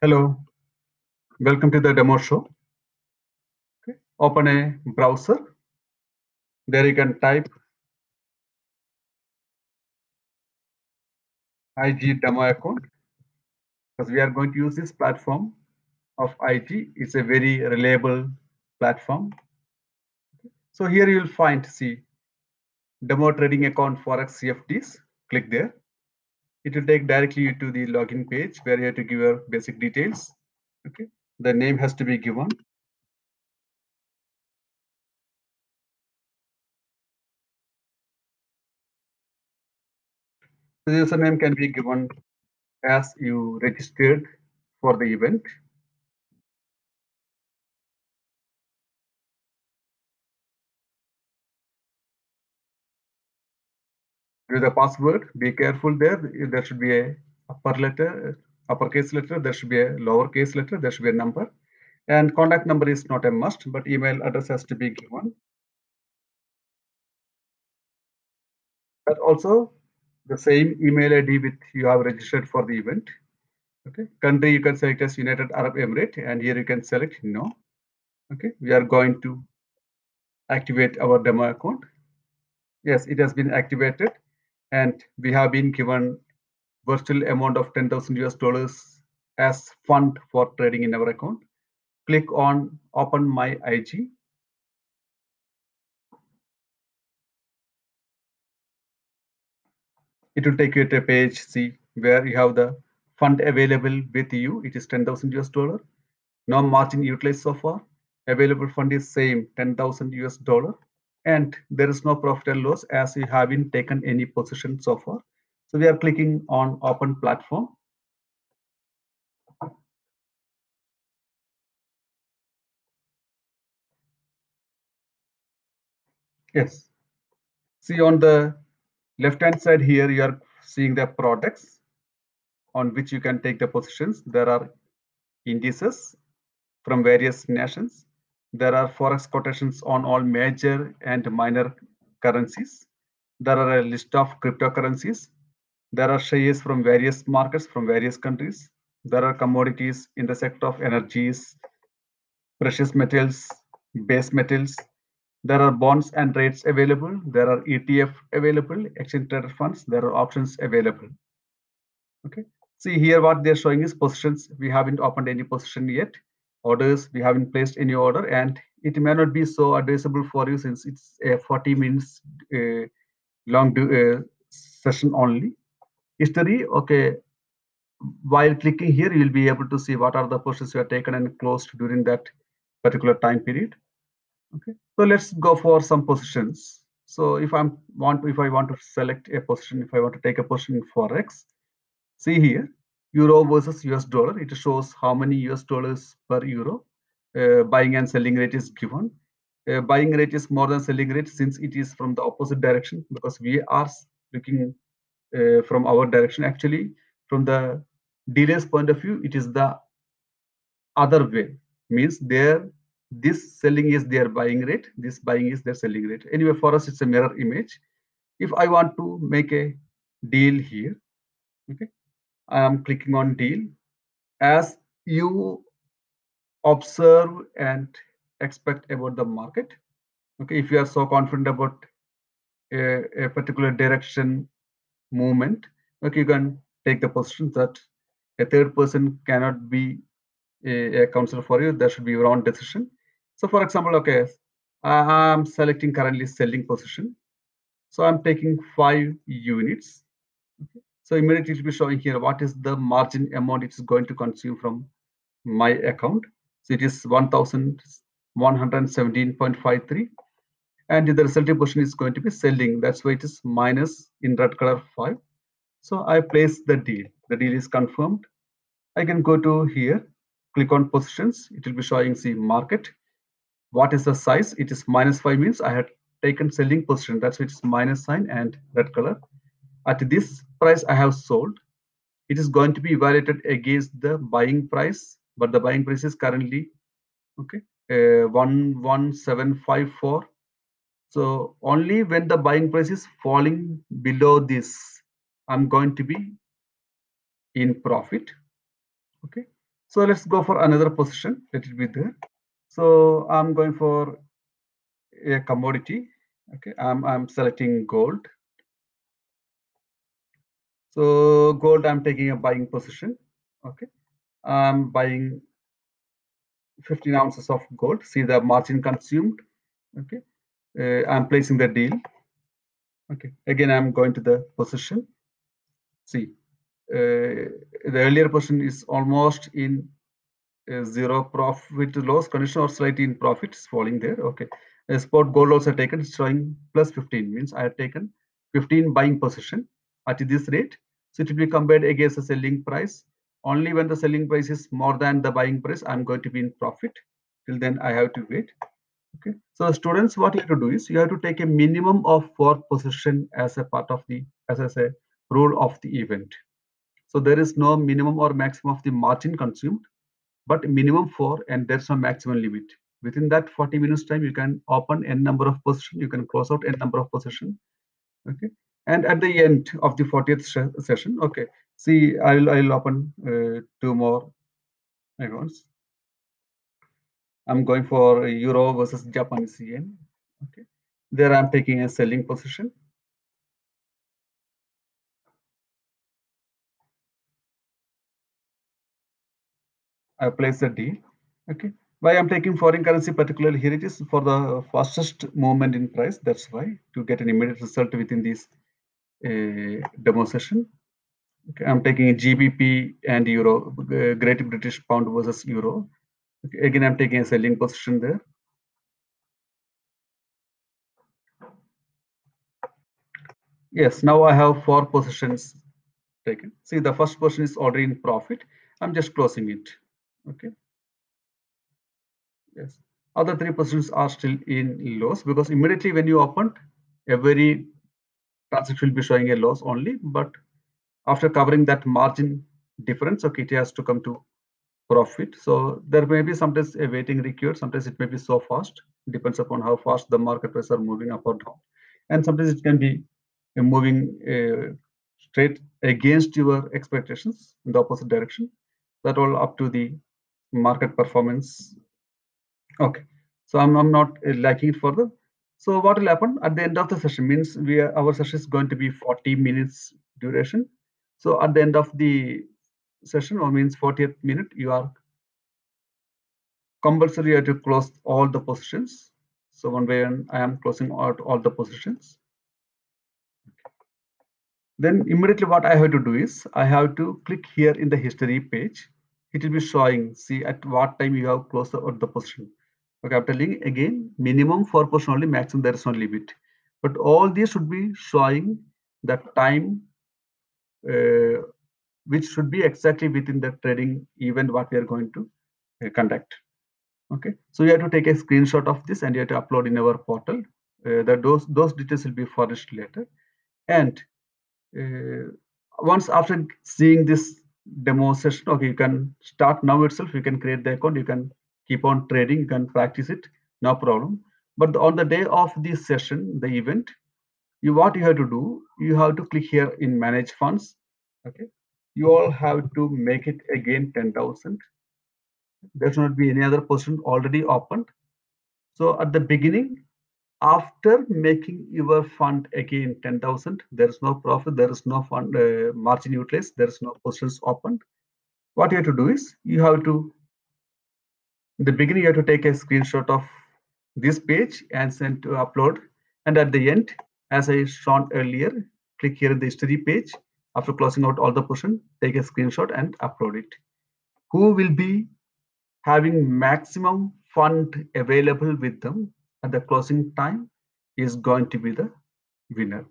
Hello, welcome to the demo show. Okay. Open a browser. There you can type IG demo account because we are going to use this platform of IG. It's a very reliable platform. So here you will find, see, demo trading account Forex CFDs. Click there. It will take directly you to the login page where you have to give your basic details. Okay. The name has to be given. The username can be given as you registered for the event. With the password, be careful there. There should be a uppercase letter. There should be a lowercase letter. There should be a number. And contact number is not a must, but email address has to be given. But also the same email ID with you have registered for the event. Okay. Country you can select as United Arab Emirates, and here you can select no. Okay. We are going to activate our demo account. Yes, it has been activated, and we have been given virtual amount of 10,000 US dollars as fund for trading in our account. Click on open my IG. It will take you to a page, see, where you have the fund available with you. It is 10,000 US dollar. No margin utilized so far. Available fund is same 10,000 US dollar. And there is no profit and loss as you haven't taken any position so far. So we are clicking on open platform. Yes. See on the left hand side here, you are seeing the products on which you can take the positions. There are indices from various nations. There are forex quotations on all major and minor currencies. There are a list of cryptocurrencies. There are shares from various markets from various countries. There are commodities in the sector of energies, precious metals, base metals. There are bonds and rates available. There are ETF available, exchange traded funds. There are options available. Okay. See here what they're showing is positions. We haven't opened any position yet. Orders, we haven't placed any order, and it may not be so advisable for you since it's a 40 minutes long session only. History, okay. While clicking here, you'll be able to see what are the positions you have taken and closed during that particular time period. Okay. So let's go for some positions. So if I want to select a position, if I want to take a position in Forex, see here, euro versus US dollar. It shows how many US dollars per euro. Buying and selling rate is given. Buying rate is more than selling rate since it is from the opposite direction because we are looking from our direction. Actually, from the dealer's point of view, it is the other way. Means this selling is their buying rate, this buying is their selling rate. Anyway, for us, it's a mirror image. If I want to make a deal here, okay, I am clicking on deal. As you observe and expect about the market, okay, if you are so confident about a particular direction movement, okay, you can take the position that a third person cannot be a counselor for you. That should be your own decision. So for example, okay, I'm selecting currently selling position. So I'm taking 5 units. Okay. So immediately it will be showing here what is the margin amount it is going to consume from my account. So it is 1,117.53. And the resulting position is going to be selling. That's why it is minus in red color 5. So I place the deal. The deal is confirmed. I can go to here, click on positions. It will be showing the market. What is the size? It is -5 means I had taken selling position. That's why it's minus sign and red color. At this price I have sold. It is going to be evaluated against the buying price, but the buying price is currently okay 11754. So only when the buying price is falling below this, I'm going to be in profit. Okay. So let's go for another position. Let it be there. So I'm going for a commodity. Okay, I'm selecting gold. So gold, I'm taking a buying position. Okay, I'm buying 15 ounces of gold. See the margin consumed. Okay, I'm placing the deal. Okay, again I'm going to the position. See, the earlier position is almost in zero profit to loss condition or slightly in profit is falling there. Okay, spot gold also taken, showing plus 15, means I have taken 15 buying position at this rate. So it will be compared against the selling price. Only when the selling price is more than the buying price, I'm going to be in profit. Till then I have to wait. Okay, so students, what you have to do is you have to take a minimum of 4 position as a part of the, as a rule of the event. So there is no minimum or maximum of the margin consumed, but minimum 4, and there's no maximum limit. Within that 40 minutes time, you can open n number of position, you can close out n number of position. Okay, and at the end of the 40th session, okay, see, I'll open 2 more accounts. I'm going for euro versus Japanese yen. Okay, there I'm taking a selling position. I place a deal. Okay, why I'm taking foreign currency, particularly here it is for the fastest movement in price. That's why, to get an immediate result within this demo session. Okay, I'm taking GBP and euro, Great British Pound versus euro. Okay, again I'm taking a selling position there. Yes, now I have 4 positions taken. See, the first position is already in profit. I'm just closing it. Okay. Yes. Other 3 positions are still in loss, because immediately when you opened, every transaction will be showing a loss only. But after covering that margin difference, okay, it has to come to profit. So there may be sometimes a waiting required. Sometimes it may be so fast. Depends upon how fast the market prices are moving up or down. And sometimes it can be moving straight against your expectations in the opposite direction. That all up to the market performance. Okay, so I'm not liking it further. So what will happen at the end of the session means our session is going to be 40 minutes duration. So at the end of the session, or means 40th minute, you are compulsory, you have to close all the positions. So one way I am closing out all the positions. Then immediately what I have to do is I have to click here in the history page. It will be showing, see at what time you have closed the position. Okay, I'm telling again, minimum 4 position only, maximum there is no limit. But all these should be showing the time which should be exactly within the trading event what we are going to conduct. Okay, so you have to take a screenshot of this and you have to upload in our portal. That those details will be furnished later. And once after seeing this demo session, okay, you can start now itself. You can create the account. You can keep on trading. You can practice it, no problem. But on the day of this session, the event, what you have to do, you have to click here in manage funds. Okay, you all have to make it again 10,000. There should not be any other position already opened. So at the beginning, after making your fund again 10,000, there is no profit, there is no fund margin utilized, there is no positions opened. What you have to do is you have to, in the beginning, you have to take a screenshot of this page and send to upload. And at the end, as I shown earlier, click here in the history page. After closing out all the position, take a screenshot and upload it. Who will be having maximum fund available with them at the closing time is going to be the winner.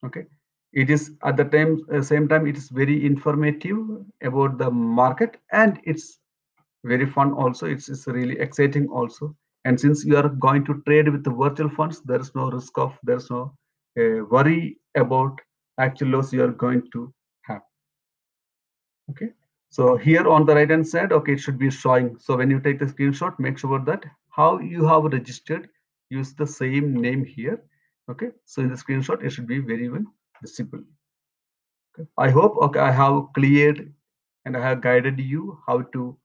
Okay, it is at the same time it is very informative about the market, and it's very fun also. It's really exciting also. And since you are going to trade with the virtual funds, there is no risk of, there's no worry about actual loss you are going to have. Okay, so here on the right hand side, okay, it should be showing. So when you take the screenshot, make sure that how you have registered, use the same name here. Okay, so in the screenshot, it should be very well visible. Okay. I hope, okay, I have cleared and I have guided you how to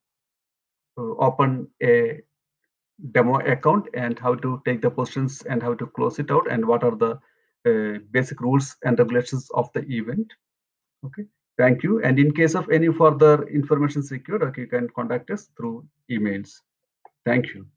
open a demo account and how to take the positions and how to close it out and what are the basic rules and regulations of the event. Okay, thank you. And in case of any further information secured, okay, you can contact us through emails. Thank you.